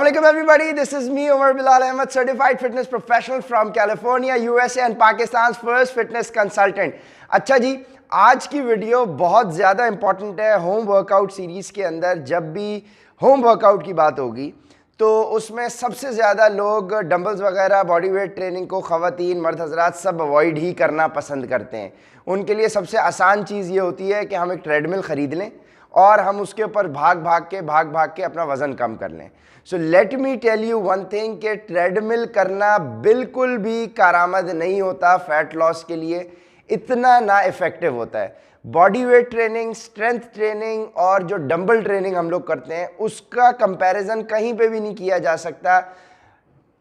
Assalamualaikum everybody, this is me Umar Bilal Ahmed, certified fitness professional from California, USA and Pakistan's first fitness consultant। अच्छा जी, आज की video बहुत ज़्यादा important है। Home workout series के अंदर जब भी होम वर्कआउट की बात होगी तो उसमें सबसे ज़्यादा लोग डंबल्स वगैरह बॉडी वेट ट्रेनिंग को ख़वातीन मर्द हजरात सब अवॉइड ही करना पसंद करते हैं। उनके लिए सबसे आसान चीज़ ये होती है कि हम एक ट्रेडमिल ख़रीद लें और हम उसके ऊपर भाग भाग के अपना वज़न कम कर लें। So let me tell you one thing कि ट्रेडमिल करना बिल्कुल भी कारआमद नहीं होता फैट लॉस के लिए, इतना ना इफ़ेक्टिव होता है। Body weight training, strength training और जो डंबल ट्रेनिंग हम लोग करते हैं उसका कंपैरिजन कहीं पे भी नहीं किया जा सकता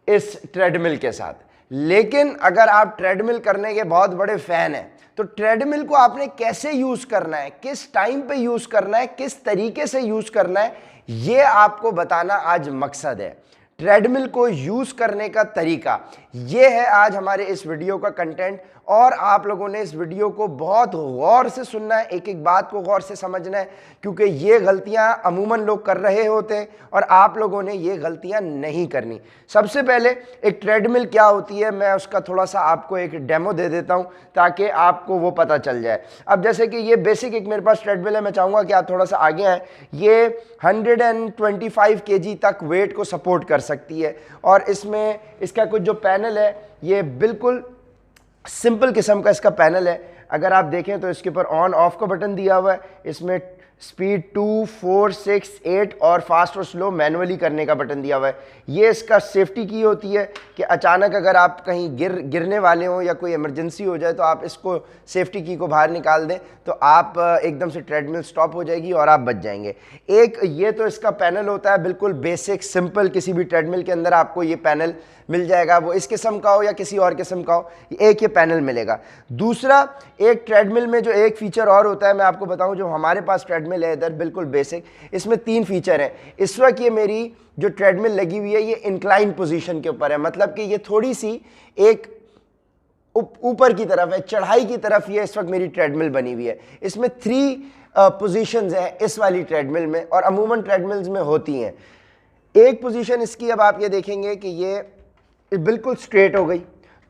इस ट्रेडमिल के साथ। लेकिन अगर आप ट्रेडमिल करने के बहुत बड़े फ़ैन हैं तो ट्रेडमिल को आपने कैसे यूज़ करना है, किस टाइम पे यूज़ करना है, किस तरीके से यूज़ करना है, ये आपको बताना आज मकसद है। ट्रेडमिल को यूज़ करने का तरीका ये है आज हमारे इस वीडियो का कंटेंट। और आप लोगों ने इस वीडियो को बहुत गौर से सुनना है, एक एक बात को गौर से समझना है, क्योंकि ये गलतियां अमूमन लोग कर रहे होते हैं और आप लोगों ने ये गलतियां नहीं करनी। सबसे पहले एक ट्रेडमिल क्या होती है, मैं उसका थोड़ा सा आपको एक डेमो दे देता हूं ताकि आपको वो पता चल जाए। अब जैसे कि ये बेसिक एक मेरे पास ट्रेडमिल है, मैं चाहूँगा कि आप थोड़ा सा आगे आएँ। ये 125 kg तक वेट को सपोर्ट कर सकती है और इसमें इसका कुछ जो पैनल है ये बिल्कुल सिंपल किस्म का इसका पैनल है। अगर आप देखें तो इसके ऊपर ऑन ऑफ का बटन दिया हुआ है, इसमें स्पीड 2, 4, 6, 8 और फास्ट और स्लो मैनुअली करने का बटन दिया हुआ है। ये इसका सेफ्टी की होती है कि अचानक अगर आप कहीं गिरने वाले हो या कोई इमरजेंसी हो जाए तो आप इसको सेफ्टी की को बाहर निकाल दें तो आप एकदम से ट्रेडमिल स्टॉप हो जाएगी और आप बच जाएंगे। एक ये तो इसका पैनल होता है बिल्कुल बेसिक सिंपल, किसी भी ट्रेडमिल के अंदर आपको ये पैनल मिल जाएगा, वो इस किस्म का हो या किसी और किस्म का हो, एक ये पैनल मिलेगा। दूसरा, एक ट्रेडमिल में जो एक फीचर और होता है मैं आपको बताऊं, जो हमारे पास ट्रेडमिल है इधर बिल्कुल बेसिक, इसमें 3 फीचर हैं। इस वक्त ये मेरी जो ट्रेडमिल लगी हुई है ये इंक्लाइन पोजीशन के ऊपर है, मतलब कि ये थोड़ी सी एक ऊपर की तरफ है, चढ़ाई की तरफ ये इस वक्त मेरी ट्रेडमिल बनी हुई है। इसमें 3 पोजीशंस हैं इस वाली ट्रेडमिल में और अमूमन ट्रेडमिल्स में होती हैं। एक पोजीशन इसकी, अब आप ये देखेंगे कि ये बिल्कुल स्ट्रेट हो गई,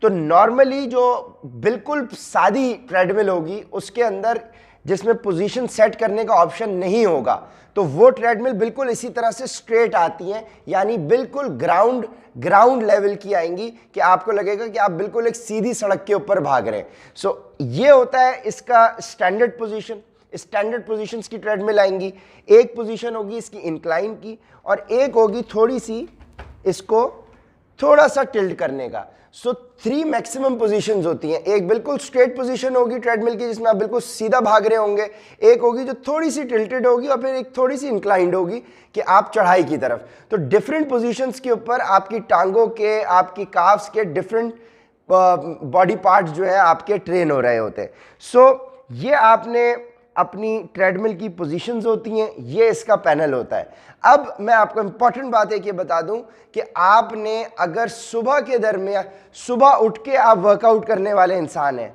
तो नॉर्मली जो बिल्कुल सादी ट्रेडमिल होगी उसके अंदर जिसमें पोजीशन सेट करने का ऑप्शन नहीं होगा, तो वो ट्रेडमिल बिल्कुल इसी तरह से स्ट्रेट आती हैं, यानी बिल्कुल ग्राउंड लेवल की आएंगी कि आपको लगेगा कि आप बिल्कुल एक सीधी सड़क के ऊपर भाग रहे हैं। सो ये होता है इसका स्टैंडर्ड पोजीशन। स्टैंडर्ड पोजीशंस की ट्रेडमिल आएंगी, एक पोजीशन होगी इसकी इंक्लाइन की और एक होगी थोड़ी सी इसको थोड़ा सा टिल्ट करने का। सो 3 मैक्सिमम पोजीशंस होती हैं। एक बिल्कुल स्ट्रेट पोजीशन होगी ट्रेडमिल की जिसमें आप बिल्कुल सीधा भाग रहे होंगे, एक होगी जो थोड़ी सी टिल्टेड होगी और फिर एक थोड़ी सी इंक्लाइंड होगी कि आप चढ़ाई की तरफ। तो डिफरेंट पोजीशंस के ऊपर आपकी टांगों के, आपकी काफ्स के डिफरेंट बॉडी पार्ट्स जो है आपके ट्रेन हो रहे होते हैं। सो ये आपने अपनी ट्रेडमिल की पोजीशंस होती हैं, ये इसका पैनल होता है। अब मैं आपको इंपॉर्टेंट बात है कि बता दूं कि आपने अगर सुबह के दरमियान सुबह उठ के आप वर्कआउट करने वाले इंसान हैं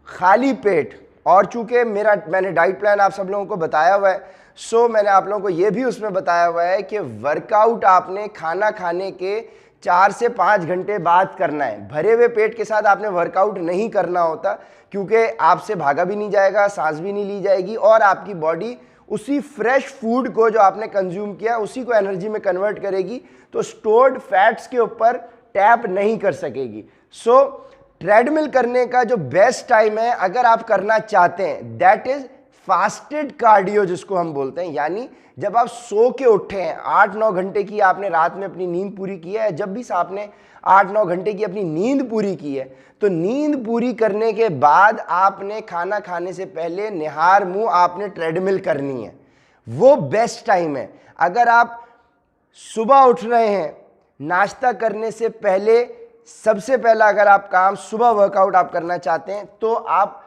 खाली पेट, और चूंकि मैंने डाइट प्लान आप सब लोगों को बताया हुआ है, सो मैंने आप लोगों को ये भी उसमें बताया हुआ है कि वर्कआउट आपने खाना खाने के 4 से 5 घंटे बाद करना है। भरे हुए पेट के साथ आपने वर्कआउट नहीं करना होता, क्योंकि आपसे भागा भी नहीं जाएगा, सांस भी नहीं ली जाएगी और आपकी बॉडी उसी फ्रेश फूड को जो आपने कंज्यूम किया उसी को एनर्जी में कन्वर्ट करेगी, तो स्टोर्ड फैट्स के ऊपर टैप नहीं कर सकेगी। सो ट्रेडमिल करने का जो बेस्ट टाइम है अगर आप करना चाहते हैं, दैट इज फास्टेड कार्डियो जिसको हम बोलते हैं, यानी जब आप सो के उठे हैं, 8-9 घंटे की आपने रात में अपनी नींद पूरी की है, जब भी आपने 8-9 घंटे की अपनी नींद पूरी की है, तो नींद पूरी करने के बाद आपने खाना खाने से पहले निहार मुंह आपने ट्रेडमिल करनी है। वो बेस्ट टाइम है। अगर आप सुबह उठ रहे हैं, नाश्ता करने से पहले सबसे पहला अगर आप काम सुबह वर्कआउट आप करना चाहते हैं तो आप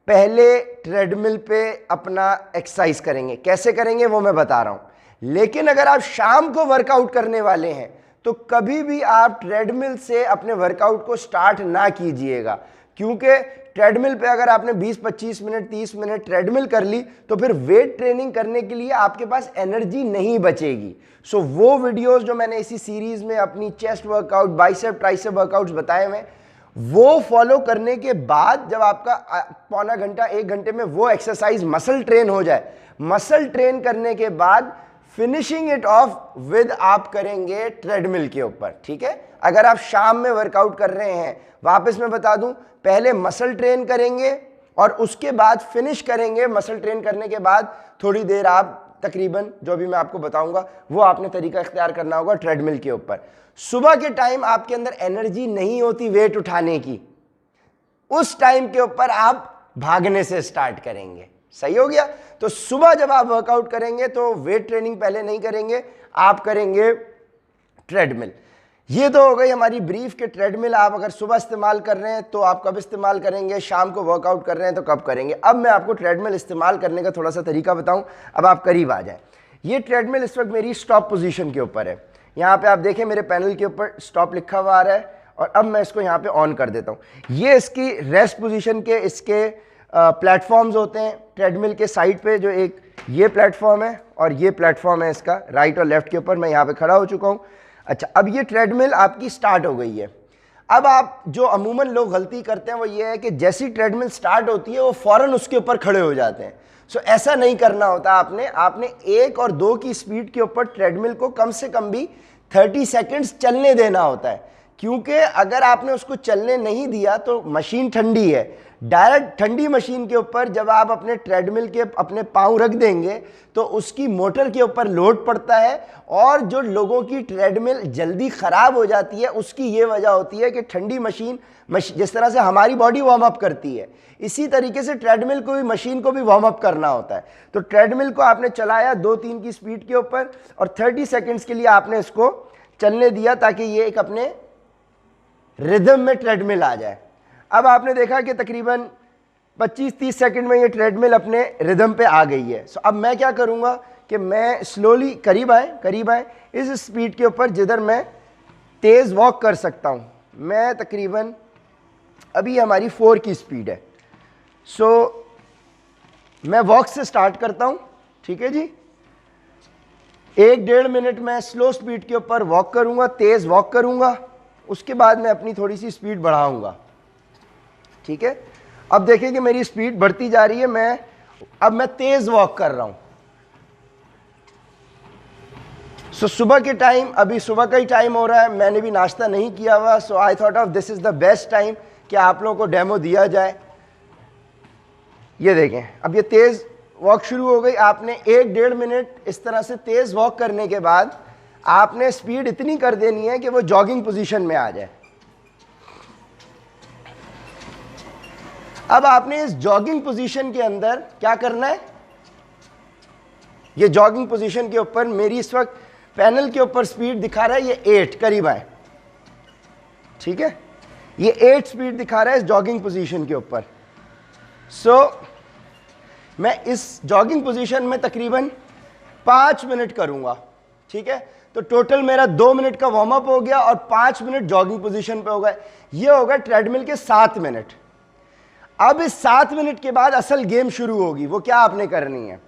पहले ट्रेडमिल पे अपना एक्सरसाइज करेंगे। कैसे करेंगे वो मैं बता रहा हूं। लेकिन अगर आप शाम को वर्कआउट करने वाले हैं तो कभी भी आप ट्रेडमिल से अपने वर्कआउट को स्टार्ट ना कीजिएगा, क्योंकि ट्रेडमिल पे अगर आपने 20-25 मिनट 30 मिनट ट्रेडमिल कर ली तो फिर वेट ट्रेनिंग करने के लिए आपके पास एनर्जी नहीं बचेगी। सो वो वीडियोस जो मैंने इसी सीरीज में अपनी chest workout, bicep tricep workouts बताए हुए, वो फॉलो करने के बाद जब आपका पौना घंटा 1 घंटे में वो एक्सरसाइज मसल ट्रेन हो जाए, मसल ट्रेन करने के बाद फिनिशिंग इट ऑफ विद आप करेंगे ट्रेडमिल के ऊपर। ठीक है, अगर आप शाम में वर्कआउट कर रहे हैं, वापस मैं बता दूं, पहले मसल ट्रेन करेंगे और उसके बाद फिनिश करेंगे। मसल ट्रेन करने के बाद थोड़ी देर आप तकरीबन जो भी मैं आपको बताऊंगा वो आपने तरीका इख्तियार करना होगा ट्रेडमिल के ऊपर। सुबह के टाइम आपके अंदर एनर्जी नहीं होती वेट उठाने की, उस टाइम के ऊपर आप भागने से स्टार्ट करेंगे। सही हो गया? तो सुबह जब आप वर्कआउट करेंगे तो वेट ट्रेनिंग पहले नहीं करेंगे, आप करेंगे ट्रेडमिल। ये तो हो गई हमारी ब्रीफ के ट्रेडमिल आप अगर सुबह इस्तेमाल कर रहे हैं तो आप कब इस्तेमाल करेंगे, शाम को वर्कआउट कर रहे हैं तो कब करेंगे। अब मैं आपको ट्रेडमिल इस्तेमाल करने का थोड़ा सा तरीका बताऊं, अब आप करीब आ जाएं। ये ट्रेडमिल इस वक्त मेरी स्टॉप पोजीशन के ऊपर है। यहाँ पे आप देखें मेरे पैनल के ऊपर स्टॉप लिखा हुआ आ रहा है और अब मैं इसको यहाँ पे ऑन कर देता हूँ। ये इसकी रेस्ट पोजीशन के इसके प्लेटफॉर्म्स होते हैं ट्रेडमिल के साइड पे, जो एक ये प्लेटफॉर्म है और ये प्लेटफॉर्म है इसका राइट और लेफ्ट के ऊपर। मैं यहाँ पे खड़ा हो चुका हूँ। अच्छा, अब ये ट्रेडमिल आपकी स्टार्ट हो गई है। अब आप जो अमूमन लोग गलती करते हैं वो ये है कि जैसी ट्रेडमिल स्टार्ट होती है वो फ़ौरन उसके ऊपर खड़े हो जाते हैं। सो ऐसा नहीं करना होता। आपने 1 और 2 की स्पीड के ऊपर ट्रेडमिल को कम से कम भी 30 सेकेंड्स चलने देना होता है, क्योंकि अगर आपने उसको चलने नहीं दिया तो मशीन ठंडी है। डायरेक्ट ठंडी मशीन के ऊपर जब आप अपने ट्रेडमिल के अपने पाँव रख देंगे तो उसकी मोटर के ऊपर लोड पड़ता है और जो लोगों की ट्रेडमिल जल्दी ख़राब हो जाती है उसकी ये वजह होती है कि ठंडी मशीन जिस तरह से हमारी बॉडी वार्म अप करती है, इसी तरीके से ट्रेडमिल को भी, मशीन को भी वार्म अप करना होता है। तो ट्रेडमिल को आपने चलाया 2-3 की स्पीड के ऊपर और 30 सेकेंड्स के लिए आपने इसको चलने दिया ताकि ये एक अपने रिदम में ट्रेडमिल आ जाए। अब आपने देखा कि तकरीबन 25-30 सेकंड में ये ट्रेडमिल अपने रिदम पे आ गई है। सो अब मैं क्या करूँगा कि मैं स्लोली करीब आए इस स्पीड के ऊपर जिधर मैं तेज़ वॉक कर सकता हूँ। मैं तकरीबन अभी हमारी 4 की स्पीड है। सो मैं वॉक से स्टार्ट करता हूँ। ठीक है जी, 1-1.5 मिनट मैं स्लो स्पीड के ऊपर वॉक करूँगा, तेज़ वॉक करूँगा, उसके बाद मैं अपनी थोड़ी सी स्पीड बढ़ाऊँगा। ठीक है, अब देखें कि मेरी स्पीड बढ़ती जा रही है। अब मैं तेज वॉक कर रहा हूं। सो सुबह के टाइम, अभी सुबह का ही टाइम हो रहा है, मैंने भी नाश्ता नहीं किया हुआ। So I thought of this is the best time कि आप लोगों को डेमो दिया जाए। ये देखें, अब ये तेज वॉक शुरू हो गई। आपने 1-1.5 मिनट इस तरह से तेज वॉक करने के बाद आपने स्पीड इतनी कर देनी है कि वो जॉगिंग पोजीशन में आ जाए। अब आपने इस जॉगिंग पोजीशन के अंदर क्या करना है, ये जॉगिंग पोजीशन के ऊपर मेरी इस वक्त पैनल के ऊपर स्पीड दिखा रहा है ये 8, करीब आए। ठीक है, ये 8 स्पीड दिखा रहा है इस जॉगिंग पोजीशन के ऊपर। सो मैं इस जॉगिंग पोजीशन में तकरीबन 5 मिनट करूंगा। ठीक है, तो टोटल मेरा 2 मिनट का वार्म अप हो गया और 5 मिनट जॉगिंग पोजीशन पे हो गए। ये होगा ट्रेडमिल के 7 मिनट। अब इस 7 मिनट के बाद असल गेम शुरू होगी। वो क्या आपने करनी है,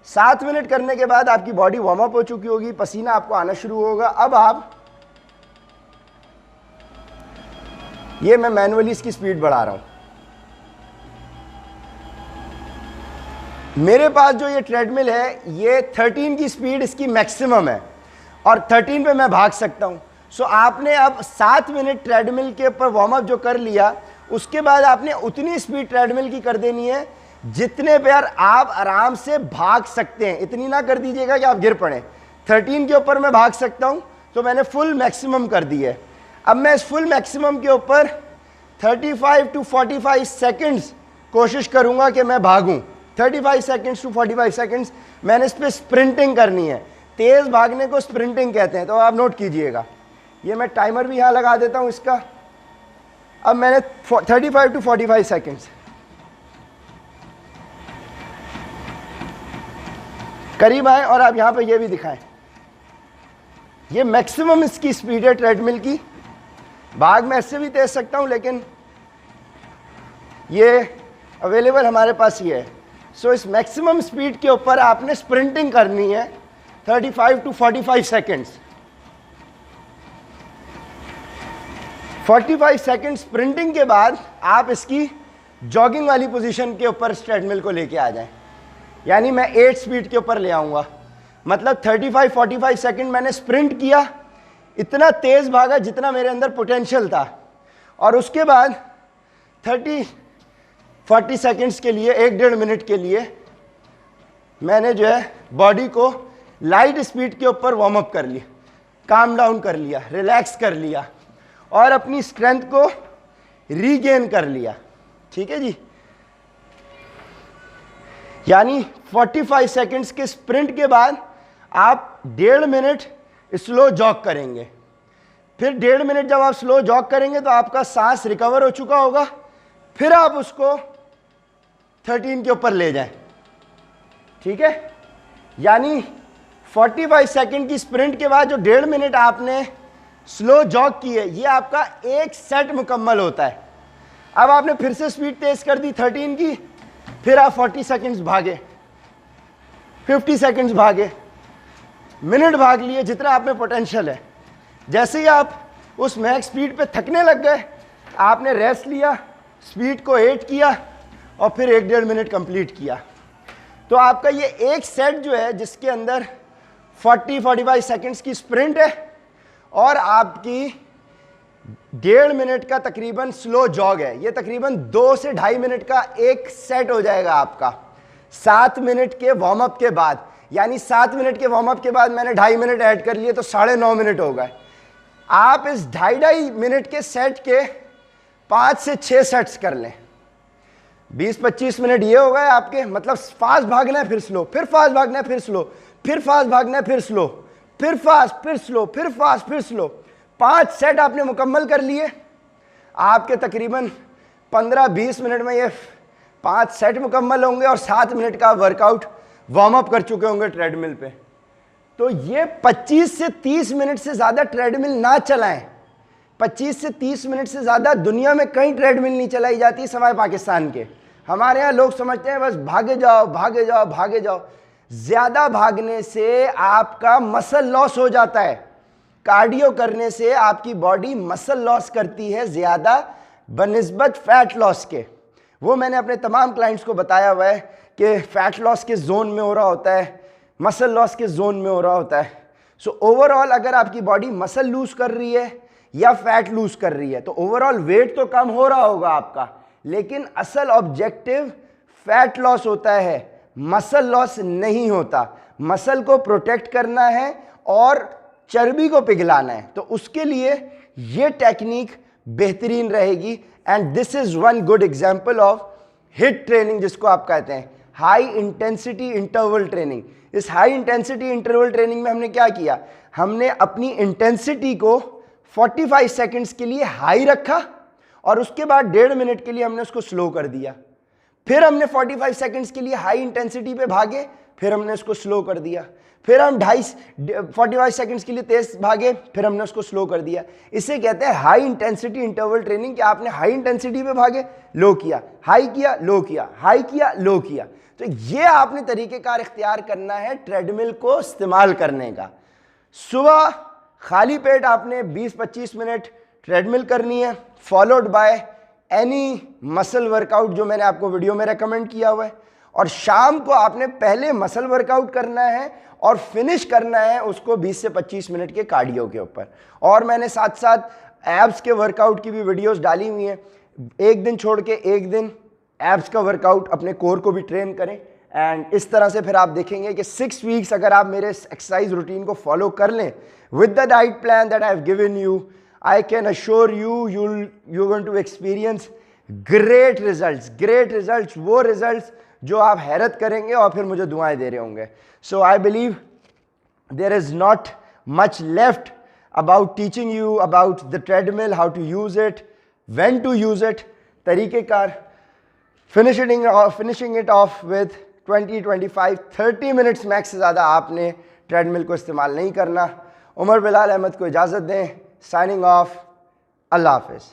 7 मिनट करने के बाद आपकी बॉडी वार्म अप हो चुकी होगी, पसीना आपको आना शुरू होगा। अब आप, ये मैं मैनुअली इसकी स्पीड बढ़ा रहा हूं। मेरे पास जो ये ट्रेडमिल है ये 13 की स्पीड इसकी मैक्सिमम है और 13 पे मैं भाग सकता हूं। सो आपने अब 7 मिनट ट्रेडमिल के ऊपर वार्म अप जो कर लिया, उसके बाद आपने उतनी स्पीड ट्रेडमिल की कर देनी है जितने पर आप आराम से भाग सकते हैं। इतनी ना कर दीजिएगा कि आप गिर पड़े। 13 के ऊपर मैं भाग सकता हूं तो मैंने फुल मैक्सिमम कर दी है। अब मैं इस फुल मैक्सिमम के ऊपर 35 to 45 सेकंड्स कोशिश करूंगा कि मैं भागूं। 35 सेकंड्स to 45 सेकंड्स मैंने इस पर स्प्रिंटिंग करनी है। तेज भागने को स्प्रिंटिंग कहते हैं, तो आप नोट कीजिएगा। ये मैं टाइमर भी यहां लगा देता हूं इसका। अब मैंने 35 to 45 सेकंड्स करीब आए और आप यहां पे ये भी दिखाएं, ये मैक्सिमम इसकी स्पीड है ट्रेडमिल की। भाग मैं इससे भी तेज सकता हूं, लेकिन ये अवेलेबल हमारे पास ये है। सो इस मैक्सिमम स्पीड के ऊपर आपने स्प्रिंटिंग करनी है 35 to 45 सेकेंड्स। 45 सेकेंड स्प्रिंटिंग के बाद आप इसकी जॉगिंग वाली पोजीशन के ऊपर ट्रेडमिल को लेके आ जाएं। यानी मैं 8 स्पीड के ऊपर ले आऊँगा, मतलब 35-45 सेकेंड मैंने स्प्रिंट किया, इतना तेज़ भागा जितना मेरे अंदर पोटेंशियल था, और उसके बाद 30-40 सेकेंड्स के लिए, 1-1.5 मिनट के लिए मैंने जो है बॉडी को लाइट स्पीड के ऊपर वार्म अप कर लिया, काम डाउन कर लिया, रिलैक्स कर लिया और अपनी स्ट्रेंथ को रीगेन कर लिया। ठीक है जी। यानी 45 सेकेंड्स के स्प्रिंट के बाद आप 1.5 मिनट स्लो जॉग करेंगे। फिर 1.5 मिनट जब आप स्लो जॉग करेंगे तो आपका सांस रिकवर हो चुका होगा, फिर आप उसको 13 के ऊपर ले जाएं। ठीक है। यानी 45 सेकेंड की स्प्रिंट के बाद जो 1.5 मिनट आपने स्लो जॉग की है, ये आपका एक सेट मुकम्मल होता है। अब आपने फिर से स्पीड तेज कर दी 13 की, फिर आप 40 सेकेंड्स भागे, 50 सेकेंड्स भागे, मिनट भाग लिए, जितना आप में पोटेंशियल है। जैसे ही आप उस मैक्स स्पीड पे थकने लग गए, आपने रेस्ट लिया, स्पीड को 8 किया और फिर 1-1.5 मिनट कंप्लीट किया। तो आपका ये एक सेट जो है जिसके अंदर 40-45 सेकेंड्स की स्प्रिंट है और आपकी 1.5 मिनट का तकरीबन स्लो जॉग है, ये तकरीबन 2 से 2.5 मिनट का एक सेट हो जाएगा आपका 7 मिनट के वार्म अप के बाद। यानी 7 मिनट के वार्म अप के बाद मैंने 2.5 मिनट ऐड कर लिए तो 9.5 मिनट हो गए। आप इस 2.5 मिनट के सेट के 5 से 6 सेट्स कर लें, 20-25 मिनट ये हो गए आपके। मतलब फास्ट भागना है फिर स्लो, फिर फास्ट भागना है फिर स्लो, फिर फास्ट भागना है फिर स्लो, फिर फास्ट फिर स्लो, फिर फास्ट फिर स्लो। 5 सेट आपने मुकम्मल कर लिए। आपके तकरीबन 15-20 मिनट में ये 5 सेट मुकम्मल होंगे और 7 मिनट का वर्कआउट वार्म अप कर चुके होंगे ट्रेडमिल पे। तो ये 25 से 30 मिनट से ज़्यादा ट्रेडमिल ना चलाएं। 25 से 30 मिनट से ज़्यादा दुनिया में कहीं ट्रेडमिल नहीं चलाई जाती सिवाय पाकिस्तान के। हमारे यहाँ लोग समझते हैं बस भागे जाओ भागे जाओ भागे जाओ। ज़्यादा भागने से आपका मसल लॉस हो जाता है। कार्डियो करने से आपकी बॉडी मसल लॉस करती है ज़्यादा बनिस्बत फैट लॉस के। वो मैंने अपने तमाम क्लाइंट्स को बताया हुआ है कि फैट लॉस के जोन में हो रहा होता है, मसल लॉस के जोन में हो रहा होता है। सो ओवरऑल अगर आपकी बॉडी मसल लूज कर रही है या फैट लूज कर रही है तो ओवरऑल वेट तो कम हो रहा होगा आपका, लेकिन असल ऑब्जेक्टिव फैट लॉस होता है, मसल लॉस नहीं होता। मसल को प्रोटेक्ट करना है और चर्बी को पिघलाना है। तो उसके लिए ये टेक्निक बेहतरीन रहेगी। And this is one good example of hit training, जिसको आप कहते हैं हाई इंटेंसिटी इंटरवल ट्रेनिंग। इस हाई इंटेंसिटी इंटरवल ट्रेनिंग में हमने क्या किया, हमने अपनी इंटेंसिटी को 45 सेकेंड्स के लिए हाई रखा और उसके बाद 1.5 मिनट के लिए हमने उसको स्लो कर दिया। फिर हमने 45 सेकेंड्स के लिए हाई इंटेंसिटी पे भागे, फिर हमने उसको स्लो कर दिया। फिर हम 45 सेकेंड्स के लिए तेज भागे, फिर हमने उसको स्लो कर दिया। इसे कहते हैं हाई इंटेंसिटी इंटरवल ट्रेनिंग, कि आपने हाई इंटेंसिटी पे भागे, लो किया, हाई किया, लो किया, हाई किया, लो किया। तो ये आपने तरीक़ेकार इख्तियार करना है ट्रेडमिल को इस्तेमाल करने का। सुबह खाली पेट आपने 20-25 मिनट ट्रेडमिल करनी है, followed by any muscle workout जो मैंने आपको वीडियो में रेकमेंड किया हुआ है। और शाम को आपने पहले मसल वर्कआउट करना है और फिनिश करना है उसको 20 से 25 मिनट के कार्डियो के ऊपर। और मैंने साथ साथ एब्स के वर्कआउट की भी वीडियोस डाली हुई हैं। एक दिन छोड़ के एक दिन एब्स का वर्कआउट, अपने कोर को भी ट्रेन करें। एंड इस तरह से फिर आप देखेंगे कि 6 वीक्स अगर आप मेरे एक्सरसाइज रूटीन को फॉलो कर लें with the diet plan that I have given you, I can assure you you're going to experience great results, वो results जो आप हैरत करेंगे और फिर मुझे दुआएं दे रहे होंगे। So I believe there is not much left about teaching you about the treadmill, how to use it, when to use it, तरीक़ेकार, finishing it off with 20-25-30 minutes max से ज़्यादा आपने ट्रेडमिल को इस्तेमाल नहीं करना। उमर बिलाल अहमद को इजाज़त दें। Signing off. अल्लाह हाफ़िज़।